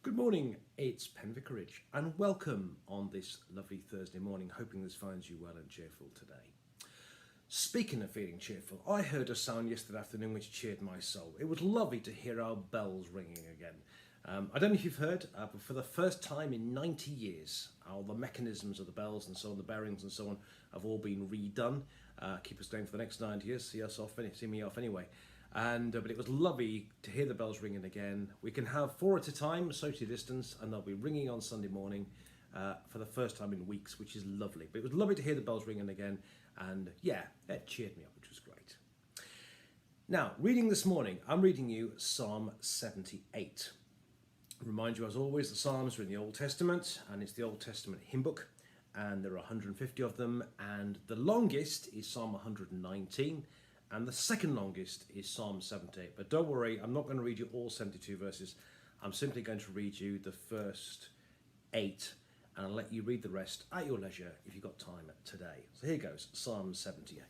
Good morning, it's Penn Vicarage, and welcome on this lovely Thursday morning, hoping this finds you well and cheerful today. Speaking of feeling cheerful, I heard a sound yesterday afternoon which cheered my soul. It was lovely to hear our bells ringing again. I don't know if you've heard, but for the first time in 90 years, all the mechanisms of the bells and so on, the bearings and so on, have all been redone. Keep us going for the next 90 years, see me off anyway. But it was lovely to hear the bells ringing again. We can have 4 at a time, social distance, and they'll be ringing on Sunday morning for the first time in weeks, which is lovely. But it was lovely to hear the bells ringing again, and yeah, it cheered me up, which was great. Now, reading this morning, I'm reading you Psalm 78. Remind you, as always, the Psalms are in the Old Testament, and it's the Old Testament hymn book, and there are 150 of them, and the longest is Psalm 119, and the second longest is Psalm 78. But don't worry, I'm not going to read you all 72 verses. I'm simply going to read you the first 8, and I'll let you read the rest at your leisure if you've got time today. So here goes, Psalm 78.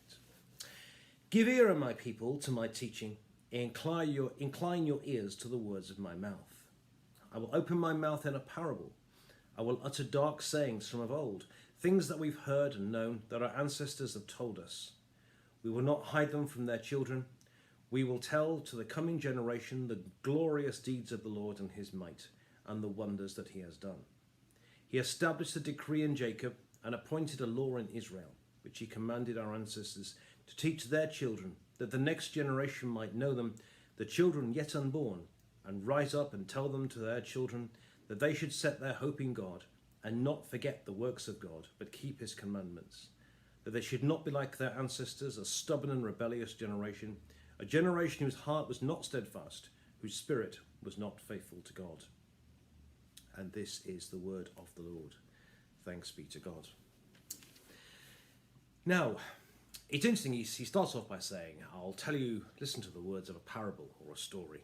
Give ear, O my people, to my teaching. Incline your ears to the words of my mouth. I will open my mouth in a parable. I will utter dark sayings from of old, things that we've heard and known, that our ancestors have told us. We will not hide them from their children. We will tell to the coming generation the glorious deeds of the Lord and his might, and the wonders that he has done. He established a decree in Jacob and appointed a law in Israel, which he commanded our ancestors to teach their children, that the next generation might know them, the children yet unborn, and rise up and tell them to their children that they should set their hope in God and not forget the works of God, but keep his commandments. That they should not be like their ancestors, a stubborn and rebellious generation, a generation whose heart was not steadfast, whose spirit was not faithful to God. And this is the word of the Lord. Thanks be to God. Now, it's interesting, he starts off by saying, I'll tell you, listen to the words of a parable or a story.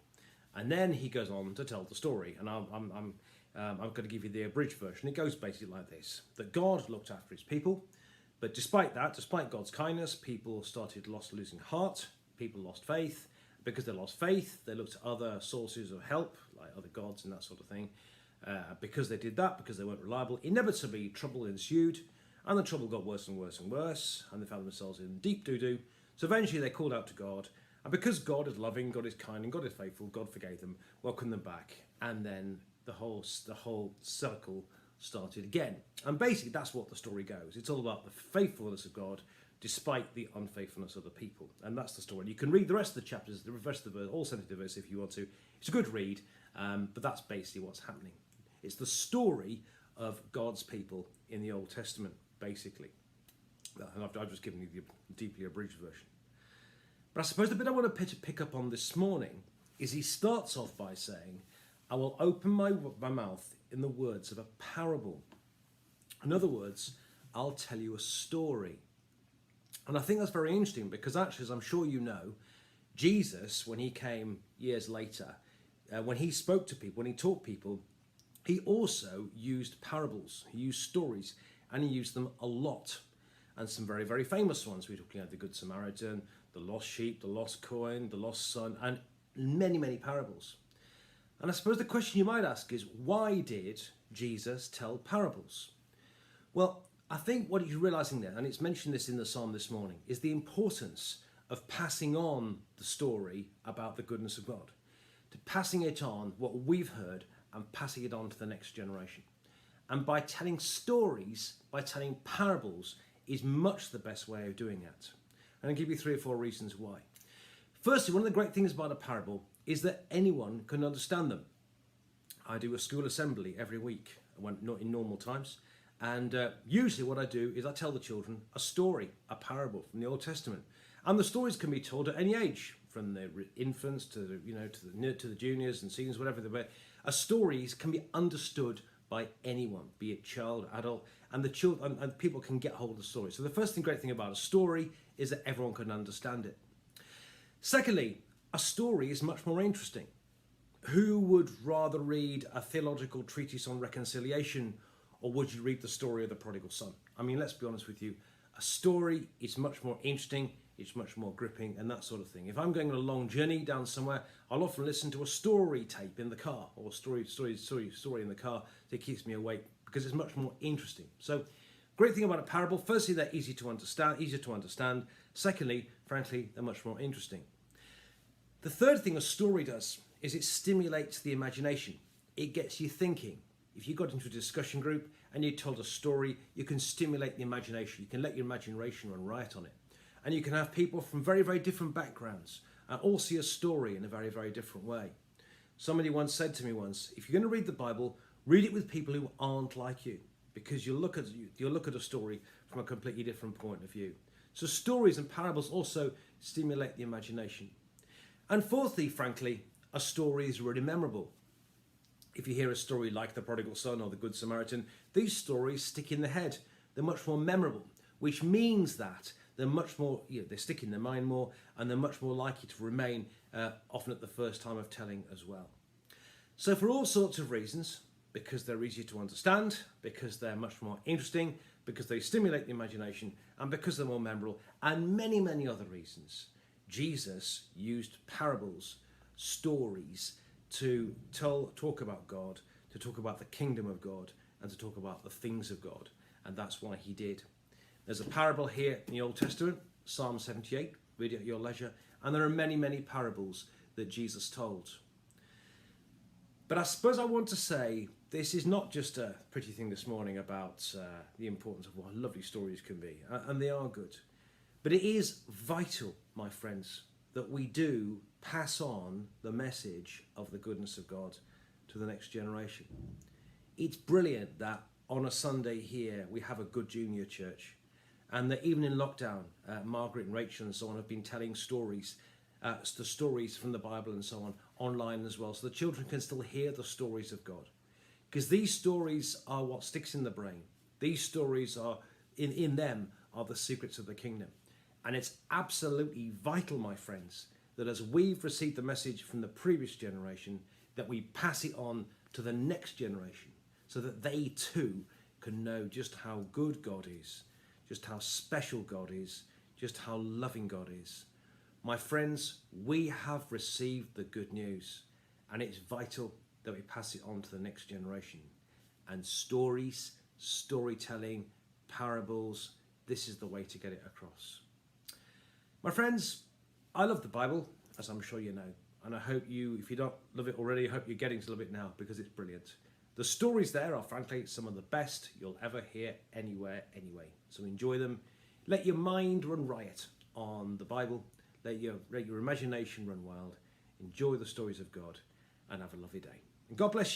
And then he goes on to tell the story, and I'm going to give you the abridged version. It goes basically like this, that God looked after his people, but despite God's kindness, people losing heart, people lost faith. Because they lost faith, they looked to other sources of help, like other gods and that sort of thing. Because they did that, because they weren't reliable, inevitably trouble ensued, and the trouble got worse and worse and worse, and they found themselves in deep doo-doo. So eventually they called out to God, and because God is loving, God is kind, and God is faithful, God forgave them, welcomed them back, and then the whole circle started again. And basically that's what the story goes. It's all about the faithfulness of God despite the unfaithfulness of the people. And that's the story. And you can read the rest of the chapters, the rest of the verse, all 72 verses if you want to. It's a good read, but that's basically what's happening. It's the story of God's people in the Old Testament, basically. And I've just given you the deeply abridged version. But I suppose the bit I want to pick up on this morning is he starts off by saying, I will open my mouth in the words of a parable. In other words, I'll tell you a story. And I think that's very interesting because actually, as I'm sure you know, Jesus, when he came years later, when he spoke to people, when he taught people, he also used parables, he used stories, and he used them a lot. And some very, very famous ones. We're talking about the Good Samaritan, the lost sheep, the lost coin, the lost son, and many, many parables. And I suppose the question you might ask is, why did Jesus tell parables? Well, I think what he's realizing there, and it's mentioned this in the psalm this morning, is the importance of passing on the story about the goodness of God, to passing it on, what we've heard, and passing it on to the next generation. And by telling stories, by telling parables, is much the best way of doing that. And I'll give you 3 or 4 reasons why. Firstly, one of the great things about a parable is that anyone can understand them. I do a school assembly every week, not in normal times, and usually what I do is I tell the children a story, a parable from the Old Testament, and the stories can be told at any age, from the infants to the juniors and seniors, whatever they were. Stories can be understood by anyone, be it child, adult, and the children and people can get hold of the story. So the first great thing about a story is that everyone can understand it. Secondly, a story is much more interesting. Who would rather read a theological treatise on reconciliation, or would you read the story of the prodigal son? I mean, let's be honest with you. A story is much more interesting. it's much more gripping and that sort of thing. If I'm going on a long journey down somewhere, I'll often listen to a story tape in the car, or a story in the car that keeps me awake, because it's much more interesting. So, great thing about a parable, firstly, they're easier to understand. Secondly, frankly, they're much more interesting. The third thing a story does is it stimulates the imagination. It gets you thinking. If you got into a discussion group and you told a story, you can stimulate the imagination. You can let your imagination run riot on it. And you can have people from very, very different backgrounds all see a story in a very, very different way. Somebody once said to me once, if you're going to read the Bible, read it with people who aren't like you, because you'll look at a story from a completely different point of view. So stories and parables also stimulate the imagination. And fourthly, frankly, a story is really memorable. If you hear a story like the Prodigal Son or the Good Samaritan, these stories stick in the head. They're much more memorable, which means that they're much more, they stick in their mind more, and they're much more likely to remain often at the first time of telling as well. So for all sorts of reasons, because they're easier to understand, because they're much more interesting, because they stimulate the imagination, and because they're more memorable, and many, many other reasons, Jesus used parables, stories, to talk about God, to talk about the kingdom of God, and to talk about the things of God. And that's why he did. There's a parable here in the Old Testament, Psalm 78, read it at your leisure, and there are many, many parables that Jesus told. But I suppose I want to say, this is not just a pretty thing this morning about the importance of what lovely stories can be, and they are good. But it is vital, my friends, that we do pass on the message of the goodness of God to the next generation. It's brilliant that on a Sunday here we have a good junior church, and that even in lockdown, Margaret and Rachel and so on have been telling stories, the stories from the Bible and so on, online as well, so the children can still hear the stories of God. Because these stories are what sticks in the brain. These stories are, in them, are the secrets of the kingdom. And it's absolutely vital, my friends, that as we've received the message from the previous generation, that we pass it on to the next generation, so that they too can know just how good God is, just how special God is, just how loving God is. My friends, we have received the good news, and it's vital that we pass it on to the next generation. And stories, storytelling, parables, this is the way to get it across. My friends, I love the Bible, as I'm sure you know, and I hope you, if you don't love it already, I hope you're getting to love it now, because it's brilliant. The stories there are frankly some of the best you'll ever hear anywhere, anyway. So enjoy them. Let your mind run riot on the Bible. Let your imagination run wild. Enjoy the stories of God, and have a lovely day. And God bless you.